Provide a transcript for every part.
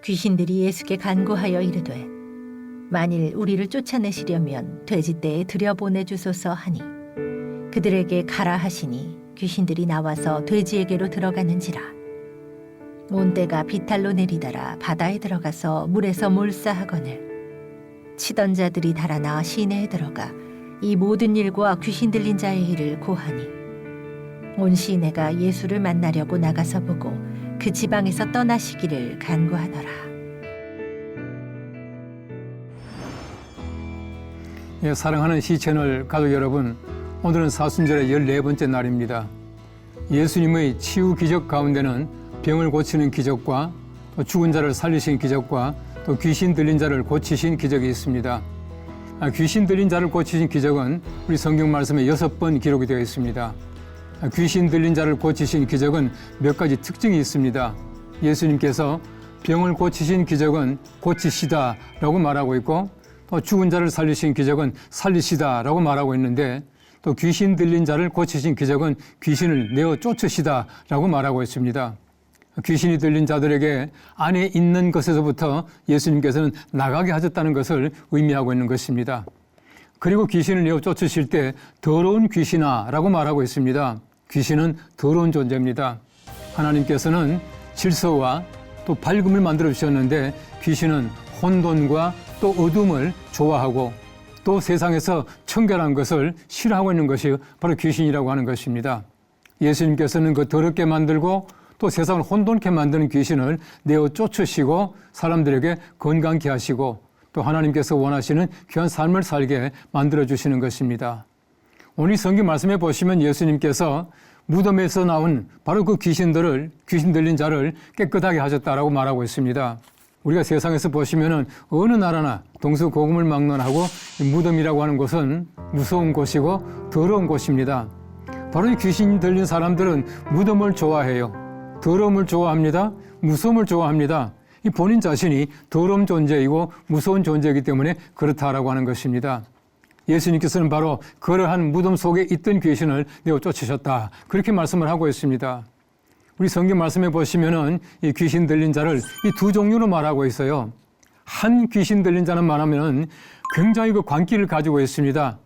귀신들이 예수께 간구하여 이르되 만일 우리를 쫓아내시려면 돼지떼에 들여보내주소서 하니 그들에게 가라 하시니 귀신들이 나와서 돼지에게로 들어가는지라. 온 때가 비탈로 내리더라 바다에 들어가서 물에서 몰사하거늘 치던 자들이 달아나 시내에 들어가 이 모든 일과 귀신 들린 자의 일을 고하니 온 시내가 예수를 만나려고 나가서 보고 그 지방에서 떠나시기를 간구하더라. 예, 사랑하는 시채널 가족 여러분, 오늘은 사순절의 14번째 날입니다. 예수님의 치유 기적 가운데는 병을 고치는 기적과 또 죽은 자를 살리신 기적과 또 귀신 들린 자를 고치신 기적이 있습니다. 귀신 들린 자를 고치신 기적은 우리 성경 말씀에 6번 기록이 되어 있습니다. 귀신 들린 자를 고치신 기적은 몇 가지 특징이 있습니다. 예수님께서 병을 고치신 기적은 고치시다라고 말하고 있고 또 죽은 자를 살리신 기적은 살리시다라고 말하고 있는데 또 귀신 들린 자를 고치신 기적은 귀신을 내어 쫓으시다라고 말하고 있습니다. 귀신이 들린 자들에게 안에 있는 것에서부터 예수님께서는 나가게 하셨다는 것을 의미하고 있는 것입니다. 그리고 귀신을 내어 쫓으실 때 더러운 귀신아라고 말하고 있습니다. 귀신은 더러운 존재입니다. 하나님께서는 질서와 또 밝음을 만들어 주셨는데 귀신은 혼돈과 또 어둠을 좋아하고 또 세상에서 청결한 것을 싫어하고 있는 것이 바로 귀신이라고 하는 것입니다. 예수님께서는 그 더럽게 만들고 또 세상을 혼돈케 만드는 귀신을 내어 쫓으시고 사람들에게 건강케 하시고 또 하나님께서 원하시는 귀한 삶을 살게 만들어주시는 것입니다. 오늘 성경 말씀에 보시면 예수님께서 무덤에서 나온 바로 그 귀신 들린 자를 깨끗하게 하셨다라고 말하고 있습니다. 우리가 세상에서 보시면은 어느 나라나 동서고금을막론하고 무덤이라고 하는 곳은 무서운 곳이고 더러운 곳입니다. 바로 이 귀신 들린 사람들은 무덤을 좋아해요. 더러움을 좋아합니다. 무서움을 좋아합니다. 이 본인 자신이 더러운 존재이고 무서운 존재이기 때문에 그렇다라고 하는 것입니다. 예수님께서는 바로 그러한 무덤 속에 있던 귀신을 내어 쫓으셨다. 그렇게 말씀을 하고 있습니다. 우리 성경 말씀에 보시면은 이 귀신 들린 자를 이 두 종류로 말하고 있어요. 한 귀신 들린 자는 말하면은 굉장히 그 광기를 가지고 있습니다.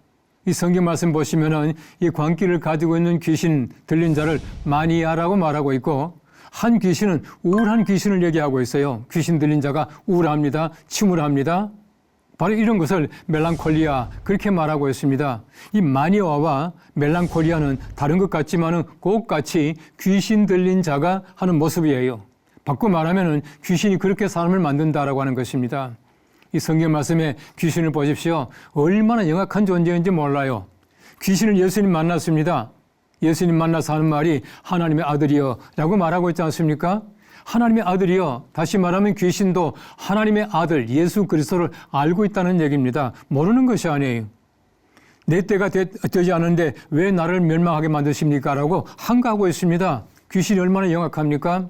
이 성경 말씀 보시면은 이 광기를 가지고 있는 귀신 들린 자를 마니아라고 말하고 있고 한 귀신은 우울한 귀신을 얘기하고 있어요. 귀신 들린 자가 우울합니다. 침울합니다. 바로 이런 것을 멜랑콜리아 그렇게 말하고 있습니다. 이 마니아와 멜랑콜리아는 다른 것 같지만은 똑같이 귀신 들린 자가 하는 모습이에요. 바꿔 말하면은 귀신이 그렇게 사람을 만든다라고 하는 것입니다. 이 성경 말씀에 귀신을 보십시오. 얼마나 영악한 존재인지 몰라요. 귀신을 예수님 만났습니다. 예수님 만나서 하는 말이 하나님의 아들이여 라고 말하고 있지 않습니까? 하나님의 아들이여, 다시 말하면 귀신도 하나님의 아들 예수 그리스도를 알고 있다는 얘기입니다. 모르는 것이 아니에요. 내 때가 되지 않은데 왜 나를 멸망하게 만드십니까? 라고 한가하고 있습니다. 귀신이 얼마나 영악합니까?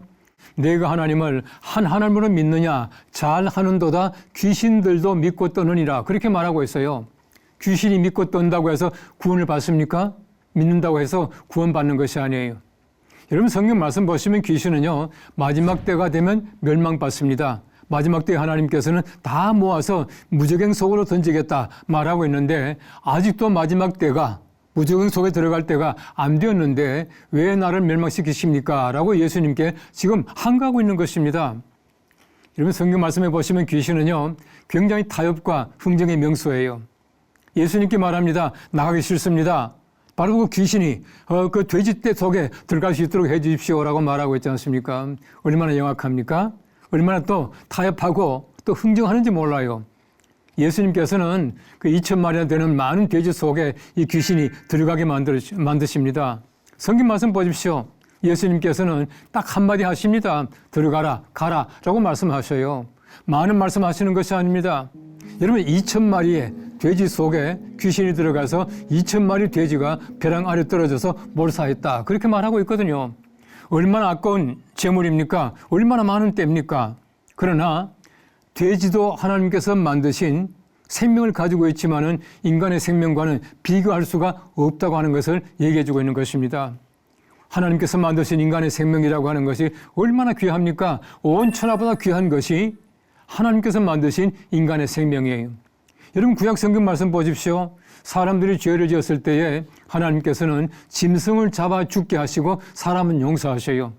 내가 하나님을 한 하나님으로 믿느냐 잘하는도다 귀신들도 믿고 떠느니라 그렇게 말하고 있어요. 귀신이 믿고 떤다고 해서 구원을 받습니까? 믿는다고 해서 구원받는 것이 아니에요. 여러분 성경 말씀 보시면 귀신은요 마지막 때가 되면 멸망받습니다. 마지막 때에 하나님께서는 다 모아서 무저갱 속으로 던지겠다 말하고 있는데 아직도 마지막 때가 무저갱 속에 들어갈 때가 안 되었는데 왜 나를 멸망시키십니까? 라고 예수님께 지금 한가하고 있는 것입니다. 여러분 성경 말씀에 보시면 귀신은요 굉장히 타협과 흥정의 명소예요. 예수님께 말합니다. 나가기 싫습니다. 바로 그 귀신이 그 돼지떼 속에 들어갈 수 있도록 해 주십시오라고 말하고 있지 않습니까? 얼마나 영악합니까? 얼마나 또 타협하고 또 흥정하는지 몰라요. 예수님께서는 그 2,000마리나 되는 많은 돼지 속에 이 귀신이 들어가게 만드십니다. 성경 말씀 보십시오. 예수님께서는 딱 한마디 하십니다. 들어가라, 가라 라고 말씀하셔요. 많은 말씀하시는 것이 아닙니다. 여러분 2,000마리의 돼지 속에 귀신이 들어가서 2,000마리 돼지가 벼랑 아래 떨어져서 몰사했다. 그렇게 말하고 있거든요. 얼마나 아까운 재물입니까? 얼마나 많은 때입니까? 그러나 돼지도 하나님께서 만드신 생명을 가지고 있지만은 인간의 생명과는 비교할 수가 없다고 하는 것을 얘기해 주고 있는 것입니다. 하나님께서 만드신 인간의 생명이라고 하는 것이 얼마나 귀합니까? 온 천하보다 귀한 것이 하나님께서 만드신 인간의 생명이에요. 여러분 구약 성경 말씀 보십시오. 사람들이 죄를 지었을 때에 하나님께서는 짐승을 잡아 죽게 하시고 사람은 용서하셔요.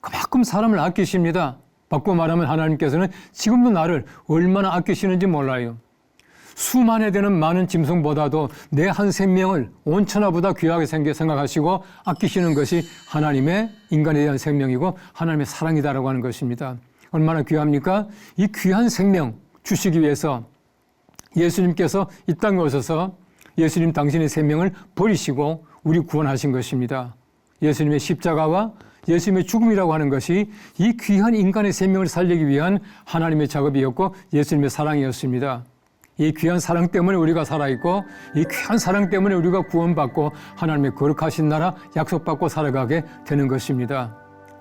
그만큼 사람을 아끼십니다. 바꿔 말하면 하나님께서는 지금도 나를 얼마나 아끼시는지 몰라요. 수만에 되는 많은 짐승보다도 내 한 생명을 온 천하보다 귀하게 생각하시고 아끼시는 것이 하나님의 인간에 대한 생명이고 하나님의 사랑이다라고 하는 것입니다. 얼마나 귀합니까? 이 귀한 생명 주시기 위해서 예수님께서 이 땅에 오셔서 예수님 당신의 생명을 버리시고 우리 구원하신 것입니다. 예수님의 십자가와 예수님의 죽음이라고 하는 것이 이 귀한 인간의 생명을 살리기 위한 하나님의 작업이었고 예수님의 사랑이었습니다. 이 귀한 사랑 때문에 우리가 살아있고 이 귀한 사랑 때문에 우리가 구원받고 하나님의 거룩하신 나라 약속받고 살아가게 되는 것입니다.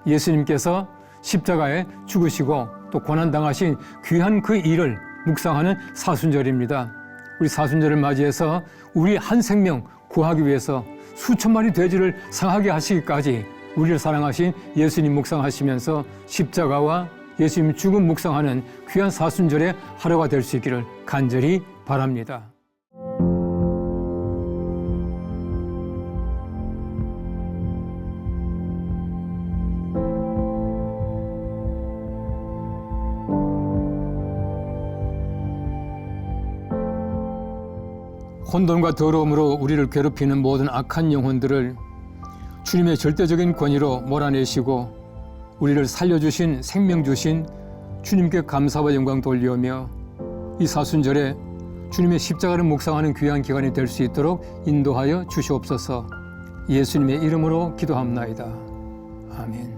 예수님께서 십자가에 죽으시고 또 고난당하신 귀한 그 일을 묵상하는 사순절입니다. 우리 사순절을 맞이해서 우리 한 생명 구하기 위해서 수천 마리 돼지를 상하게 하시기까지 우리를 사랑하신 예수님 묵상하시면서 십자가와 예수님 죽음 묵상하는 귀한 사순절의 하루가 될 수 있기를 간절히 바랍니다. 혼돈과 더러움으로 우리를 괴롭히는 모든 악한 영혼들을 주님의 절대적인 권위로 몰아내시고 우리를 살려주신 생명 주신 주님께 감사와 영광 돌리오며 이 사순절에 주님의 십자가를 묵상하는 귀한 기간이 될 수 있도록 인도하여 주시옵소서. 예수님의 이름으로 기도합나이다. 아멘.